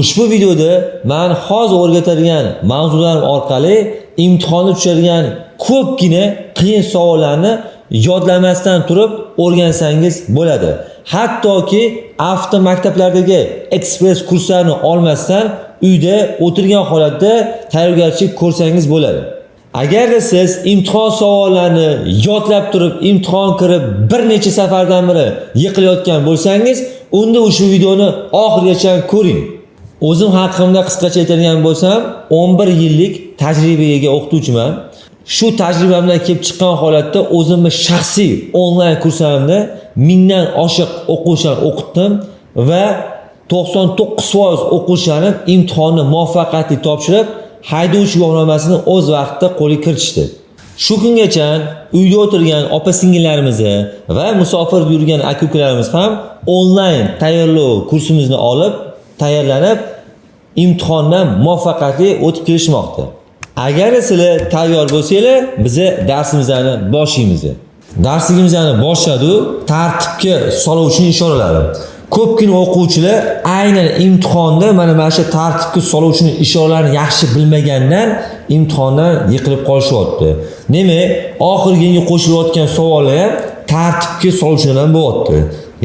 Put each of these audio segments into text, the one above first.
Ushbu videoda men hozir o'rgatadigan mavzularim orqali imtihonga tushadigan ko'pgina qiyin savollarni yodlamasdan turib o'rgansangiz bo'ladi. Hattoki avtomaktablardagi ekspress kurslarni olmasdan uyda o'tirgan holatda tayyorgarchilik ko'rsangiz bo'ladi. Agarda siz imtihon savollarini yodlab turib, imtihon kirib bir necha safardan beri yiqilayotgan bo'lsangiz, unda ushbu videoni oxirigacha ko'ring. O'zim haqimda qisqacha aytadigan bo'lsam, 11 yillik tajribaga ega o'qituvchiman. Shu tajribamdan kelib chiqqan holatda o'zimni shaxsiy onlayn kurslarimda 1000 dan oshiq o'quvchilarni o'qitdim va 99% o'quvchilarim imtihonni muvaffaqiyatli topshirib, haydovchi guvohnomasini o'z vaqtida qo'lga kiritishdi. Shu kungacha uyda o'tirgan opa-singillarimizni va musofir yurgan aka-ukalarimiz ham onlayn tayyorlov kursimizni olib, tayyorlanib, imtihondan muvaffaqiyatli o'tib kelishmoqda. Agar sizlar tayyor bo'lsanglar, biz darsimizni boshlaymiz. Darsligimizni boshladi, tartibga soluvchi ishoralari. Ko'pgina o'quvchilar aynan imtihonda mana shu tartibga soluvchi ishoralarini yaxshi bilmagandan imtihondan yiqilib qolishyapti. Nima? Oxirgi qo'shilayotgan savollar ham tartibga soluvchilardan bo'lyapti.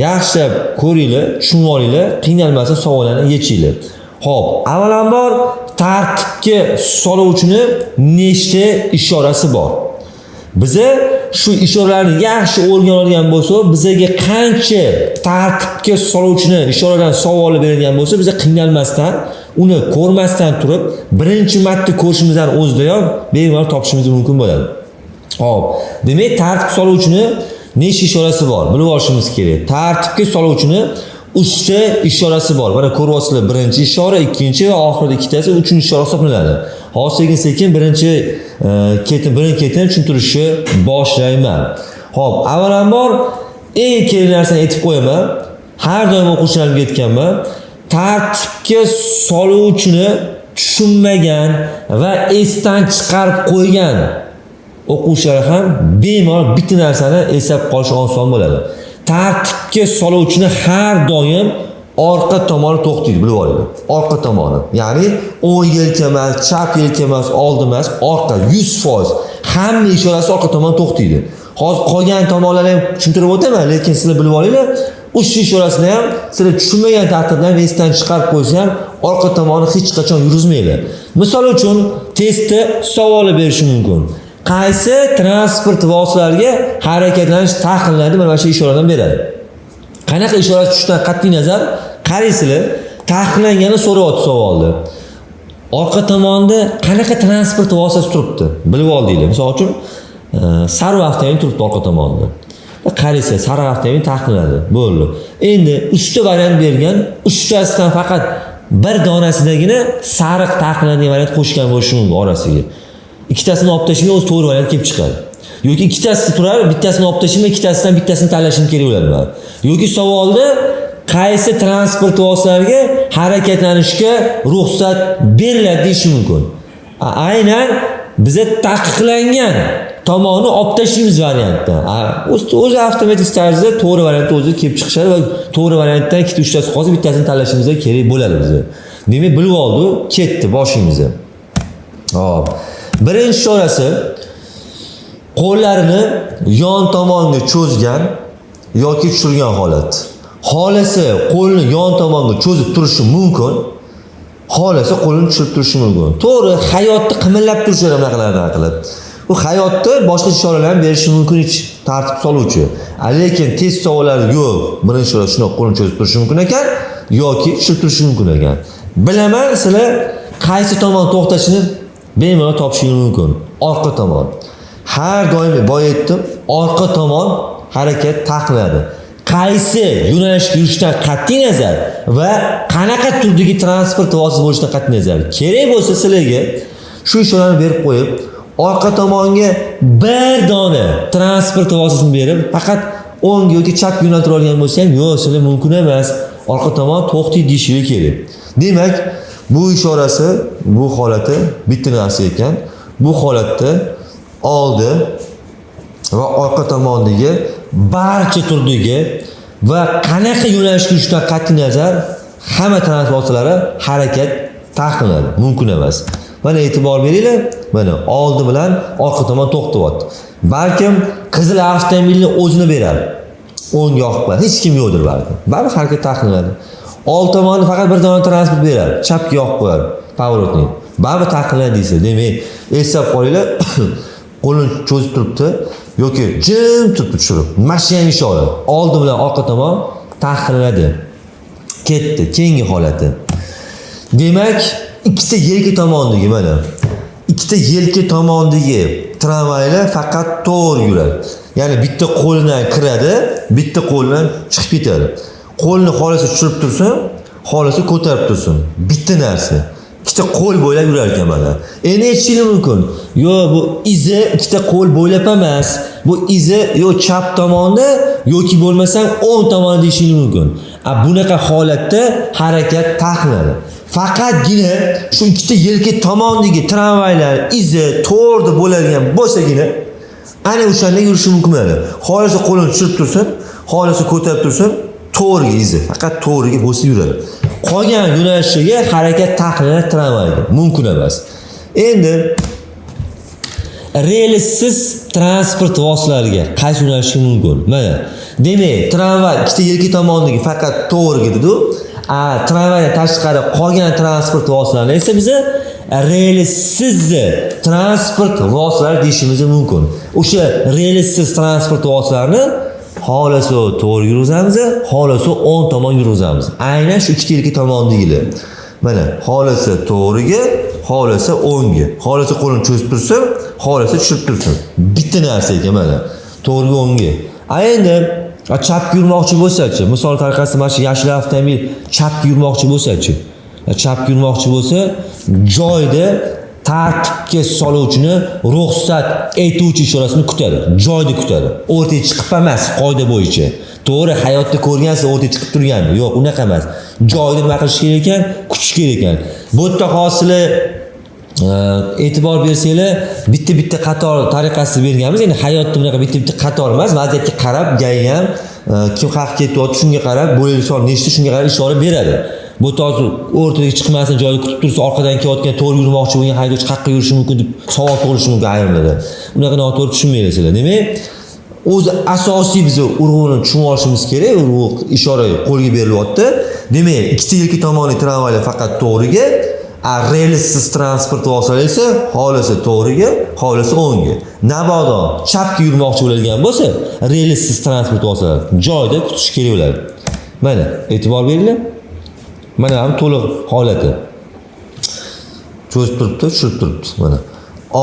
Yaxshilab ko'ringlar, tushunib olinglar, qiynalmasa savollarni yechinglar. Xo'p, avvalambor tartibga soluvchini nechta ishorasi bor? Biza shu ishoralarni yaxshi o'rganadigan bo'lsak, bizga qancha tartibga soluvchini ishoradan savol beradigan bo'lsa, biz qiynalmasdan, uni ko'rmasdan turib, birinchi marta ko'rishimizdan o'zidayoq bemalol topishimiz mumkin bo'ladi. Xo'p, demak, tartib soluvchini nechta ishorasi bor? Bilib olishimiz kerak. Tartibga soluvchini 3 ta ishorasi bor. Mana ko'ryapsizlar, birinchi ishora, ikkinchi va oxirida ikkitasi, uchinchi ishora hisoblanadi. Hozir sekin birinchi ketin tushuntirishni boshlayman. Xo'p, avvalambor eng kerak narsani aytib qo'yaman. Har doim o'quvchilarimga aytganman, tartibga soluvchini tushunmagan va esdan chiqarib qo'ygan o'quvchilar ham bemalol bitta narsani eslab qolish oson bo'ladi. Tartibga soluvchini har doim orqa tomoni to'xtaydi, bilib olinglar. Orqa tomoni. Ya'ni o'ng yelka emas, chap yelka emas, old emas, orqa 100%. Hamma ishorasi orqa tomon to'xtaydi. Hozir qolgan tomonlarni ham tushuntirib o'taman, lekin sizlar bilib olinglar. Uch ishorasini ham sizlar tushunmagan taqdirda ham esdan chiqarib qo'ysa ham orqa tomonni hech qachon yurgizmanglar. Misol uchun testda savol berishi mumkin. Qaysi transport vositalariga harakatlanish taqiqlanadi, mana shu ishoradan beradi. Qanaqa ishora tushishdan qat'iy nazar qaraysizlar, taqiqlangani so'rayapti savolda. Orqa tomonda qanaqa transport vositasi turibdi? Bilib oldinglar. Misol uchun sariq avtomobil turibdi orqa tomonda. Qaraysiz, sariq avtomobil taqiqlanadi. Bo'ldi. Endi 3 ta variant bergan, 3tasidan faqat bir donasidagina sariq taqiqlanadigan variant qo'shgan bo'lishi mumkin orasiga. Ikkitasini olib tashlashga o'z to'g'ri variant kelib chiqadi. Yoki ikkitasi turar, bittasini olib tashlashga, ikkitasidan bittasini tanlashim kerak bo'ladi. Yoki savolda qaysi transport vositalariga harakatlanishga ruxsat beriladi deyish mumkin. Aynan biza taqiqlangan tomonni olib tashlaymiz variantda. O'zi avtomatik tarzda to'g'ri variantni o'zi kelib chiqishadi va to'g'ri variantdan ikkita uchtasi qolsa, bittasini tanlashimiz kerak bo'ladi bizga. Demak, bilib oldik, ketdi boshimizni. Hop. Birinchi ishorasi qo'llarini yon tomonga cho'zgan yoki tushirgan holat. Xolasa qo'lni yon tomonga cho'zib turishi mumkin. Xolasa qo'lni tushirib turishi mumkin. To'g'ri, hayotda qimillab turishi ham naqalardan qilib. Bu hayotda boshqa ishoralar berishi mumkin hech tartib soluvchi. Lekin test savollari yo'q. Birinchi ishora shuni qo'lni cho'zib turishi mumkin ekan yoki tushirib turishi mumkin ekan. Bilaman, sizlar qaysi tomon to'xtashini bemalol topishingiz mumkin. Orqa tomon. Har doim boya aytdim, orqa tomon harakat taqiqlanadi. Qaysi yo'nalishga yurishdan qat'iy nazar va qanaqa turdagi transport vositasi bo'lishidan qat'iy nazar. Kerak bo'lsa sizlarga shu ishorani berib qo'yib, orqa tomonga bir dona transport vositasini berib, faqat o'ng yoki chap yo'naltira olgan bo'lsa ham, yo'q, sizlar mumkin emas. Orqa tomon to'xtaydi deyishingiz kerak. Demak, bu ishorasi, bu holati bitta narsa ekan. Bu holatda oldi va orqa tomondagi barcha turdagi va qanaqa yo'nalishga yurishdan qat'iy nazar hamma transport vositalari harakat taqiqlanadi, mumkin emas. Mana e'tibor beringlar. Mana oldi bilan orqa tomon to'xtayapti. Balkim qizil avtomobilni o'zini berar. O'ng yoqib qo'yadi. Hech kim yo'qdir balkim. Baribir harakat taqiqlanadi. Old tomonni faqat bir tomon transport berar. Chapga yoqib qo'yadi. Pavorotni. Baribir taqiqlanadi deysiz. Demak, eslab qolinglar. Qo'lini cho'zib turibdi yoki jim turibdi tushirib. Mashina ishora. Oldi bilan orqa tomon taqiqlanadi. Ketdi. Keyingi holati. Demak, ikkita yelka tomondagi mana ikkita yelka tomondagi tramvaylar faqat to'g'ri yuradi. Ya'ni bitta qo'lidan kiradi, bitta qo'lidan chiqib ketadi. Qo'lni xolasi tushirib tursin, xolasi ko'tarib tursin. Bitta narsa. Ikkita qo'l bo'ylab yurar ekan mana. Endi aytishingiz mumkin. Yo, bu izi ikkita qo'l bo'ylab emas. Bu izi yo chap tomonda yoki bo'lmasam o'ng tomonda deyishingiz mumkin. Bunaqa holatda harakat taqiqlanadi. Faqatgina shu ikkita yelka tomondagi tramvaylar izi to'g'ri bo'ladigan bo'lsagina ana o'shanda yurishi mumkin bo'ladi. Xolasi qo'lini tushirib tursin, xolasi ko'tarib tursin, to'g'riga izi, faqat to'g'riga bo'lsa yuradi. Qolgan yo'nalishiga harakat taqiqlanadi tramvayga, mumkin emas. Endi relsiz transport vositalariga qaysi yo'nalishi mumkin? Mana, demak, tramvay ikkita yelka tomondagi faqat to'g'riga dedi. Tramvaydan tashqari qolgan transport vositalarini esa biz relsiz transport vositalari deyishimiz mumkin. O'sha relsiz transport vositalarini xolasi to'g'ri yurgizamiz, xolasi o'ng tomon yurgizamiz. Aynan shu ikkita yelka tomondagilar. Mana xolasi to'g'riga, xolasi o'ngga. Xolasi qo'lini cho'zib tursin, xolasi tushirib tursin. Bitta narsa ekan mana. To'g'riga o'ngga. Endi chapga yurmoqchi bo'lsa-chi, misol tariqasida mana shu yashil avtomobil chapga yurmoqchi bo'lsa-chi. Chapga yurmoqchi bo'lsa, joyda tartibga soluvchini ruxsat etuvchi ishorasini kutadi. Joyda kutadi. O'rtaga chiqib emas, qoida bo'yicha. To'g'ri, hayotda ko'rgansiz o'rtaga chiqib turgani. Yo'q, unaqa emas. Joyda nima qilish kerak ekan? Kutish kerak ekan. Bu yerda hosili e'tibor bersanglar, bitta qator tariqasida berganmiz. Endi hayotda bunaqa bitta qator emas, vaziyatga qarab, gay ham kim haq ketyapti, shunga qarab, bo'laylik son nechta shunga qarab ishora beradi. Bu to'g'ri o'rtaga chiqmasin, joyda kutib tursa, orqadan kelayotgan to'g'ri yurmoqchi bo'lgan haydovchi qayerga yurishi mumkin deb savol tug'ilishi mumkin ayrimlarda. Unaqa noto'g'ri tushunmaysiz sizlar. Demak, o'zi asosiy biz urg'uni tushunib olishimiz kerak. Urg'u ishora qo'lga berilyapti. Demak, ikkita yelka tomonli tramvaylar faqat to'g'riga, relsiz transport vositalari esa xolasi to'g'riga, xolasi o'ngga. Mabodo chapga yurmoqchi bo'ladigan bo'lsa, relsiz transport vositalari joyda kutish kerak bo'ladi. Mana, e'tibor beringlar. Mana ham to'liq holati. Cho'zib turibdi, tushirib turibdi. Mana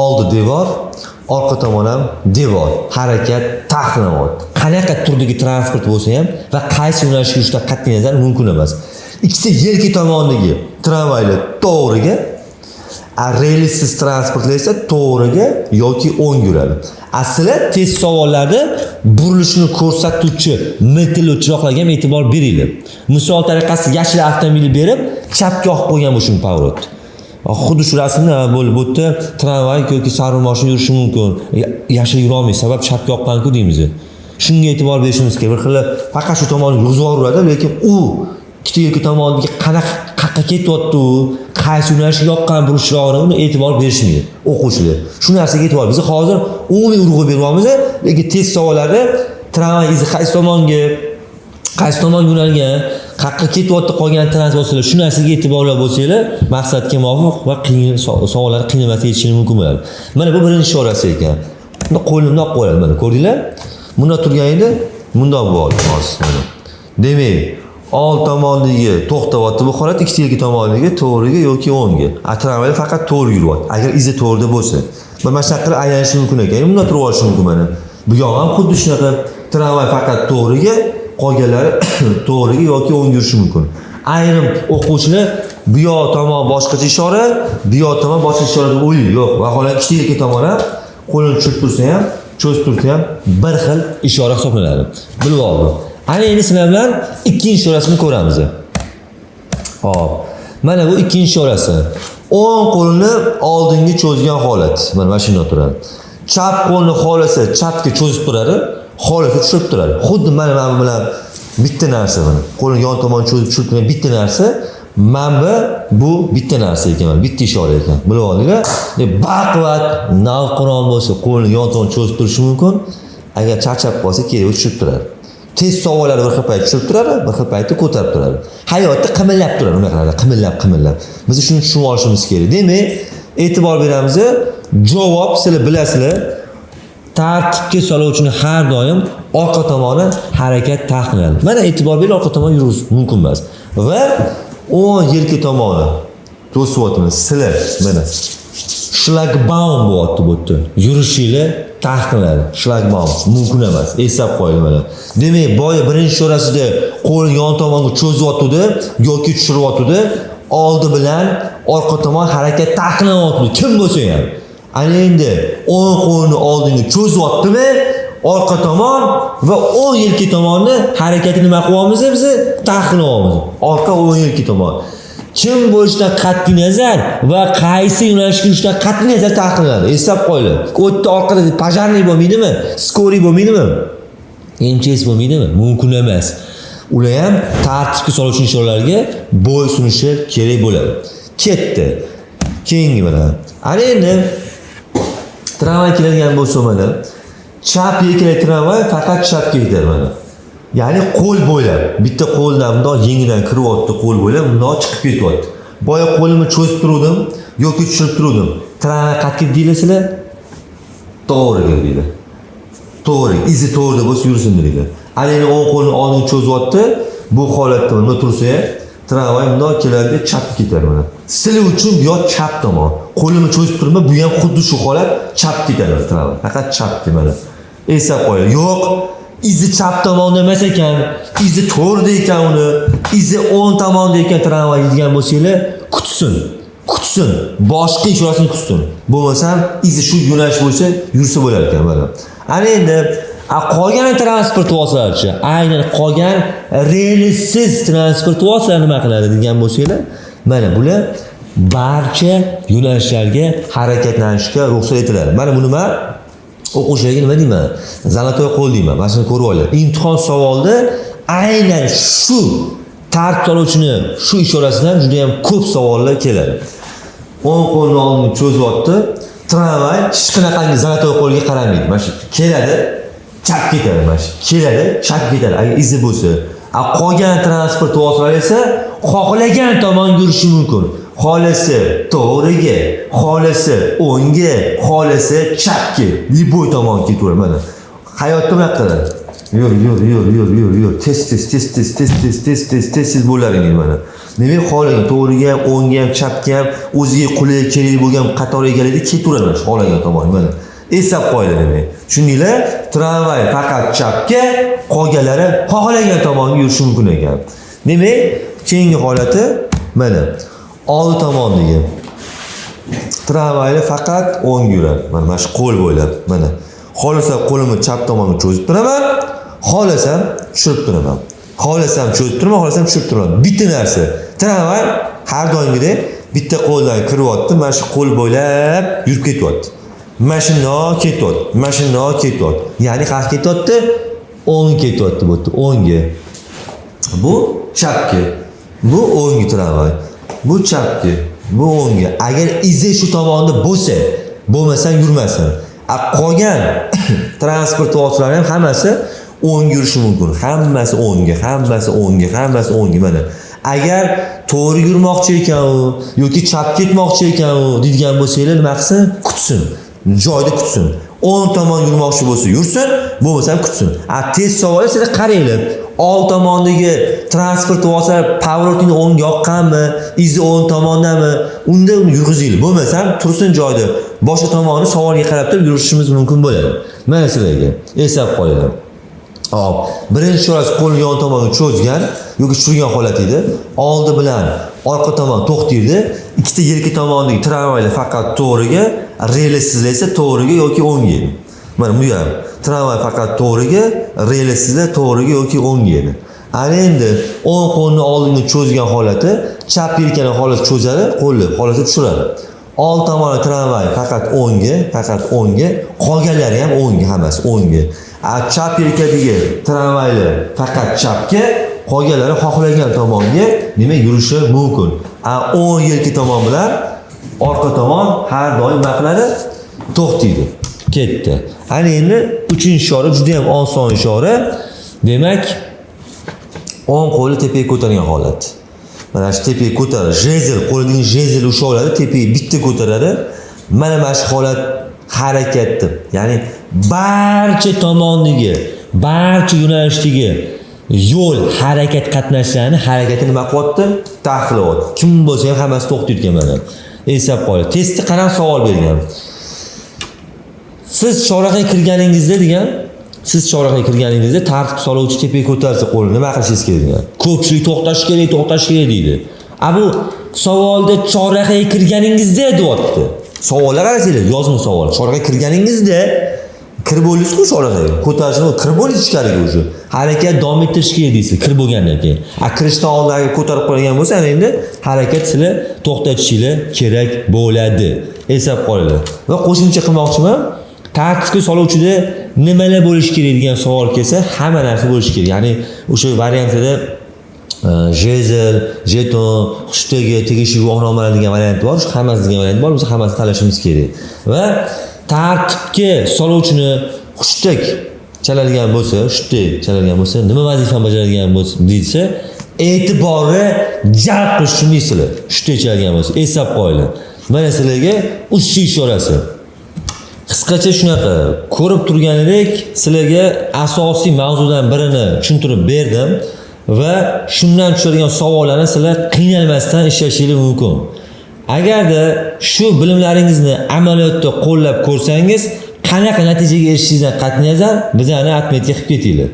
oldi devor, orqa tomon ham devor. Harakat taqiqlanyapti. Qanaqa turdagi transport bo'lsa ham va qaysi yo'nalishga yurishdan qat'iy nazar mumkin emas. Ikkita yelka tomondagi tramvaylar to'g'riga, relsiz transportlar esa to'g'riga yoki o'ng yuradi. Asli test savollarda burilishini ko'rsatuvchi metal chiroqlarga ham e'tibor beringlar. Misol tariqasida yashil avtomobil berib, chapga yoqib qo'ygan bu shuni pavorot. Xuddi shu rasmda bo'lib o'tdi, tramvay yoki sariq mashina yurishi mumkin. Yashil yura olmaydi, sabab chapga yoqqan-ku deymiz. Shunga e'tibor berishimiz kerak. Bir xil faqat shu tomonni yurg'izib yuboradi, lekin u ikkita yelka tomoniga qanaqa ketyapti, qaysi yo'nalishga yoqqan burchlarga uni e'tibor berishmaydi o'quvchilar. Shu narsaga e'tibor. Biz hozir umumiy urg'u beryapmiz, lekin test savollarida tramvay izi qaysi tomonga, qaysi tomon yo'nalgan, qayerga ketyapti qolgan transportlar, shu narsaga e'tiborli bo'lsanglar, maqsadga muvofiq va qiyin savollar qiynalmasdan yechishingiz mumkin bo'ladi. Mana bu birinchi ishorasi ekan. Buni qo'limda qo'yadi, mana ko'rdinglar? Bunda turganida bundoq bo'ldi hozir mana. Demak, old tomondagi to'xtayapti bu holat, ikkita yelka tomondagi to'g'riga yoki o'ngga. Tramvay faqat to'g'ri yuryapti. Agar izi to'g'rida bo'lsa, mana shunaqa qilib aylanishi mumkin ekan. Bunda turib olishi mumkin mana. Bu yoq ham xuddi shunaqa tramvay faqat to'g'riga, qolganlari to'g'riga yoki o'ngga yurishi mumkin. Ayrim o'quvchilar bu yoq tomon boshqacha ishora, bu yoq tomon boshqa ishora deb o'ylaydi. Yo'q, vaholanki ikkita yelka tomon ham qo'lini tushirib tursa ham, cho'zib tursa ham bir xil ishora hisoblanadi. Bilib oldim. Ana endi sizlar bilan ikkinchi ishorasini ko'ramiz. Hop. Mana bu ikkinchi ishorasi. O'ng qo'lni oldinga cho'zgan holat. Mana mashina turadi. Chap qo'lni xolasi chapga cho'zib turadi, xolasi tushib turadi. Xuddi mana bilan bitta narsa mana. Qo'lni yon tomon cho'zib tushirib turgan bitta narsa, manba bu bitta narsa ekan, bitta ishora ekan. Bilib oldinglar? Baquvvat, navqiron bo'lsa, qo'lni yon tomon cho'zib turishi mumkin. Agar charchab qolsa, kerak tushib turadi. Tez savollar bir xil payt tushib turadi, bir xil paytda ko'tarib turadi. Hayotda qimillab turadi, unaqa qimillab. Biz shuni tushunib olishimiz kerak. Demak, e'tibor beramiz. Javob sizlar bilasizlar. Tartibga soluvchini har doim orqa tomoni harakat taqiqlanadi. Mana e'tibor bering, orqa tomon yurish mumkin emas. Va o'ng yelka tomoni to'syapmiz. Sizlar mana shlagbaum bo'lyapti bu yerda. Yurishinglar taqiqlanadi. Shlagbaum mumkin emas. Eslab qo'ying mana. Demak, boya birinchi chorasida qo'lni yon tomonga cho'zyapti yoki tushiryapti. Oldi bilan orqa tomon harakat taqiqlanyapti. Kim bo'lsa ham. Ana endi o'ng qo'lni oldinga cho'zyaptimi? Orqa tomon va o'ng yelka tomonni harakatini nima qilyapmiz biz? Taqiqlayapmiz. Orqa o'ng yelka tomon. Kim bo'lishidan qat'iy nazar va qaysi yo'nalishga yurishdan qat'iy nazar taqiqlanadi. Eslab qo'yinglar. O'tda orqada pajarniy bo'lmaydimi? Skoriy bo'lmaydimi? MCS bo'lmaydimi? Mumkin emas. Ular ham tartibga soluvchi insholarga bo'ysunishi kerak bo'ladi. Ketdi. Keyingi mana. Ana endi tramvay keladigan bo'lsa mana chap yelkali tramvay faqat chapga ketadi mana. Ya'ni qo'l bo'ylab, bitta qo'ldan bundoq yengidan kiryapti, qo'l bo'ylab bundoq chiqib ketyapti. Boya qo'limni cho'zib turdim yoki tushirib turdim. Tramvay qayerga deylasizlar? To'g'riga deydi. To'g'ri, izi to'g'ri bo'lsa yursin deydi. Ana endi o'ng qo'lni oldinga cho'zyapti. Bu holatda nima tursa, tramvay bundoq keladi, chapga ketadi mana. Sizlar uchun bu yoq chap tomon. Qo'limni cho'zib turma, bu ham xuddi shu holat, chap ketadi tramvay. Faqat chapga mana. Eslab qo'ying. Yo'q, izi chap tomonda emas ekan, izi to'g'rida ekan uni, izi o'ng tomonda ekan tramvay degan bo'lsanglar, kutsin. Boshqa ishorasini kutsin. Bo'lmasam izi shu yo'nalish bo'lsa, yursa bo'lar ekan mana. Ana endi qolgan transport vositalari, aynan qolgan relsiz transport vositalari nima qiladi degan bo'lsanglar, mana bular barcha yo'nalishlarga harakatlanishga ruxsat etiladi. Mana buni men o'quvchilarga nima deyman? Zalatoy qo'l deyman. Mana shuni ko'rib olinglar. Imtihon savolida aynan shu tartib soluvchini shu ishorasidan juda ham ko'p savollar keladi. O'ng qo'lni oldinga cho'zyapti. Tramvay hech qanaqangi zalatoy qo'lga qaramaydi. Mana shu keladi, chap ketadi, mana shu keladi, chap ketadi. Agar izi bo'lsa, qolgan transport vositalari esa xohlagan tomon yurishi mumkin. Xohlasa to'g'riga, xohlasa o'ngga, xohlasa chapga, liboy tomon ketaveradi mana. Hayotda nima qiladi? Yur. Tez bo'laringiz mana. Demak, xohlagan to'g'riga ham, o'ngga ham, chapga ham o'ziga qulay kerak bo'lgan qator egalarga ketaveradi xohlagan tomon mana. Eslab qo'yinglar demak. Tushundinglar? Tramvay faqat chapga, qolganlari xohlagan tomonga yurishi mumkin ekan. Demak, keyingi holati mana. Oldi tomondagi tramvaylar faqat o'ng yuradi. Mana shu qo'l bo'ylab mana. Xohlasam qo'limni chap tomonga cho'zib turaman, xohlasam tushirib turaman. Xohlasam cho'zib turaman, xohlasam tushirib turaman. Bitta narsa. Tramvay har doimgidek bitta qo'ldan kiryapti, mana shu qo'l bo'ylab yurib ketyapti. Mashina ketyapti. Ya'ni qayerga ketyapti? O'ng ketyapti bu yerda, o'ngga. Bu chapga. Bu o'ngga tramvay. Bu chapga, bu o'ngga. Agar izi shu tomonda bo'lsa, bo'lmasa yurmasin. Qolgan transport vositalari ham hammasi o'ng yurishi mumkin. Hammasi o'ngga mana. Agar to'g'ri yurmoqchi ekan u yoki chap ketmoqchi ekan u degan bo'lsanglar, nima qilsin? Kutsin. Joyda kutsin. O'ng tomon yurmoqchi bo'lsa yursin, bo'lmasa ham kutsin. Tez savolga sizlar qaranglar. Old tomondagi transport vositalari pоворotning o'ng yoqqanmi, izi o'ng tomondami, unda uni yurg'izinglar. Bo'lmasam tursin joyida. Boshqa tomonni savolga qarab turib yurishimiz mumkin bo'ladi. Mana sizlarga eslab qo'yinglar. Hop, birinchi chorasi qo'lni yon tomonga cho'zgan yoki tushirgan holat edi. Oldi bilan orqa tomon to'xtaydi. Ikkita yelka tomondagi tramvaylar faqat to'g'riga, relsizlar esa to'g'riga yoki o'ngga edi. Mana bu ham tramvay faqat to'g'riga, relsizlar to'g'riga yoki o'ngga edi. Ana endi o'ng qo'lni oldinga cho'zgan holati, chap yelkani holat cho'zadi, qo'lni holati tushiradi. Old tomoni tramvay faqat o'ngga, qolganlari ham o'ngga, hammasi o'ngga. Chap yelkadagi tramvaylar faqat chapga, qolganlari xohlagan tomonga nima yurishi mumkin. O'ng yelka tomon bilan orqa tomon har doim nima qiladi? To'xtaydi. Ketdi. Ana endi 3-ishora juda ham oson ishora. Demak, o'ng qo'lni tepaga ko'targan holat. Mana shu tepaga ko'taradi. Jezl, qo'lidagi jezl usholadi, tepaga bitta ko'taradi. Mana shu holat harakatdir. Ya'ni barcha tomondagi, barcha yo'nalishdagi yo'l harakat qatnashlarini harakatini nima qilyapti? Taxlayapti. Kim bo'lsa ham hammasi to'xtayotgan mana. Eslab qoling. Testda qanaqa savol bergan? Siz chorakga kirganingizda tartib soluvchi tepaga ko'tarsa qo'lni nima qilishingiz kerak degan. Ko'pchilik to'xtash kerak deydi. Bu savolda chorakga kirganingizda deyapti. Savolga qarasanglar, yozma savol. Chorakga kirganingizda kirib bo'ldingiz-ku chorakga. Ko'tarishni kirib bo'ldingiz ichkariga o'sha. Harakat davom ettirish kerak deysiz kirib bo'lgandan keyin. Kirishdan oldin ko'tarib qo'ygan bo'lsa, endi harakat sizlar to'xtatishingiz kerak bo'ladi. Eslab qolinglar. Va qo'shimcha qilmoqchiman. Tartibga soluvchida nimalar bo'lish kerak degan savol kelsa, hamma narsa bo'lish kerak. Ya'ni o'sha variantida jezl, jeton, xushtagi, tegishli guvohnomalar degan variant bor. Shu hammasi degan variant bor. Biz hammasini tanlashimiz kerak. Va tartibga soluvchini xushtak chaladigan bo'lsa, nima vazifani bajaradigan bo'lsa, deysa, e'tiborni jalb qilish uchun deysizlar. Xushtak chaladigan bo'lsa, eslab qo'yinglar. Mana sizlarga 3 ishorasi. Qisqacha shunaqa, ko'rib turganidek sizlarga asosiy mavzudan birini tushuntirib berdim va shundan tushadigan savollarni sizlar qiynalmasdan ishlashingiz mumkin. Agarda shu bilimlaringizni amaliyotda qo'llab ko'rsangiz, qanaqa natijaga erishishingizdan qat'iy nazar bizlarni atmetga qilib ketinglar.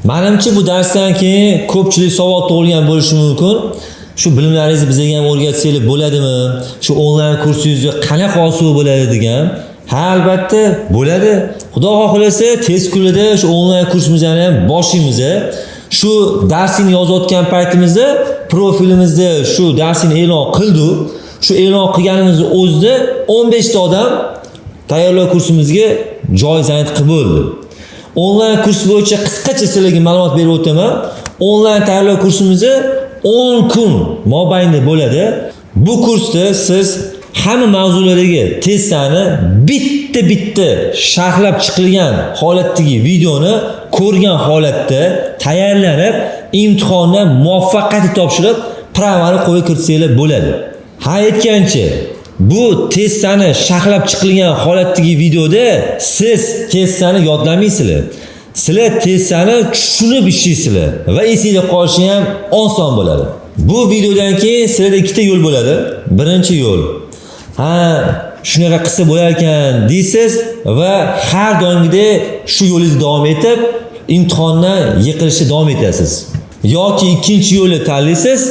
Menimcha bu darsdan keyin ko'pchilik savol tug'ilgan bo'lishi mumkin. Shu bilimlaringizni bizga ham o'rgatsanglar bo'ladimi? Shu onlayn kursingizni qanaqa osuv bo'ladi degan. Ha, albatta bo'ladi. Xudo xohlasa tez kunlarda shu onlayn kursimizni ham boshlaymiz. Shu darsni yozayotgan paytimizda profilimizda shu darsni e'lon qildik. Shu e'lon qilganimizning o'zida 15 ta odam tayyorlov kursimizga joy zayd qilib bo'ldi. Onlayn kurs bo'yicha qisqacha sizlarga ma'lumot berib o'taman. Onlayn tayyorlov kursimizni 10 kun mobaynida bo'ladi. Bu kursda siz hamma mavzulardagi testlarni bitta sharhlab chiqilgan holatdagi videoni ko'rgan holatda tayyorlanib, imtihondan muvaffaqiyatli topshirib, pravani qo'yib kiritsanglar bo'ladi. Ha, aytgancha, bu testlarni sharhlab chiqilgan holatdagi videoda siz testlarni yodlamaysizlar. Sizlar testlarni tushunib ishlaysizlar va esingizda qolishi ham oson bo'ladi. Bu videodan keyin sizlarda ikkita yo'l bo'ladi. Birinchi yo'l, shunaqa qilsa bo'lar ekan deysiz va har doimgidek shu yo'lingizni davom etib, imtihondan yiqilishda davom etasiz. Yoki ikkinchi yo'lni tanlaysiz,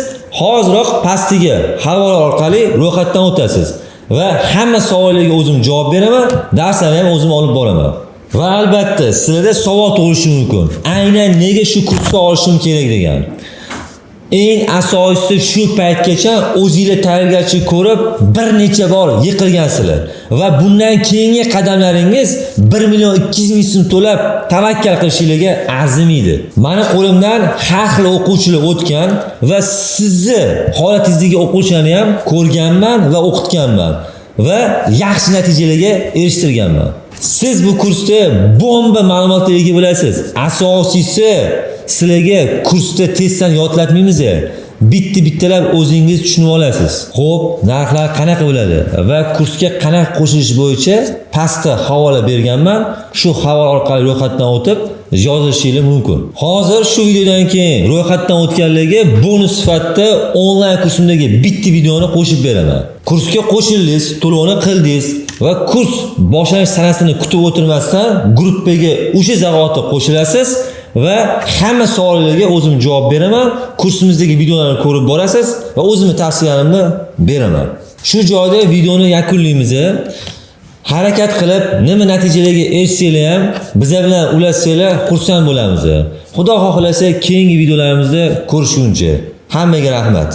hoziroq pastiga havola orqali ro'yxatdan o'tasiz va hamma savollarga o'zim javob beraman, darslarni ham o'zim olib boraman. Va albatta sizlarda savol tug'ilishi mumkin. Aynan nega shu kursni olishim kerak degan. Eng asosiysi shu paytgacha o'zingizlar tayyorgarchilik ko'rib bir necha bor yiqilgansizlar va bundan keyingi qadamlaringiz 1 million 200 ming so'm to'lab tavakkal qilishingizga arzimaydi. Meni qo'limdan har xil o'quvchilar o'tgan va sizni holatingizdagi o'quvchilarni ham ko'rganman va o'qitganman va yaxshi natijalarga erishtirganman. Siz bu kursda bomba ma'lumotlarga ega bo'lasiz. Asosiysi sizlarga kursda testdan yodlatmaymiz. Bittalab o'zingiz tushunib olasiz. Xo'p, narxlar qanaqa bo'ladi va kursga qanaqa qo'shilish bo'yicha pastda havola berganman. Shu havola orqali ro'yxatdan o'tib yozishingiz mumkin. Hozir shu videodan keyin ro'yxatdan o'tganlarga bonus sifatida onlayn kursimdagi bitta videoni qo'shib beraman. Kursga qo'shildingiz, to'lovni qildingiz va kurs boshlanish sanasini kutib o'tirmasdan gruppaga o'sha zahoti qo'shilasiz va hamma savollarga o'zim javob beraman. Kursimizdagi videolarni ko'rib borasiz va o'zimning tavsiyalarimni beraman. Shu joyda videoni yakunlaymiz. Harakat qilib, nima natijalarga erishsanglar ham bizlar bilan ulashsanglar xursand bo'lamiz. Xudo xohlasa keyingi videolarimizda ko'rishguncha. Hammaga rahmat.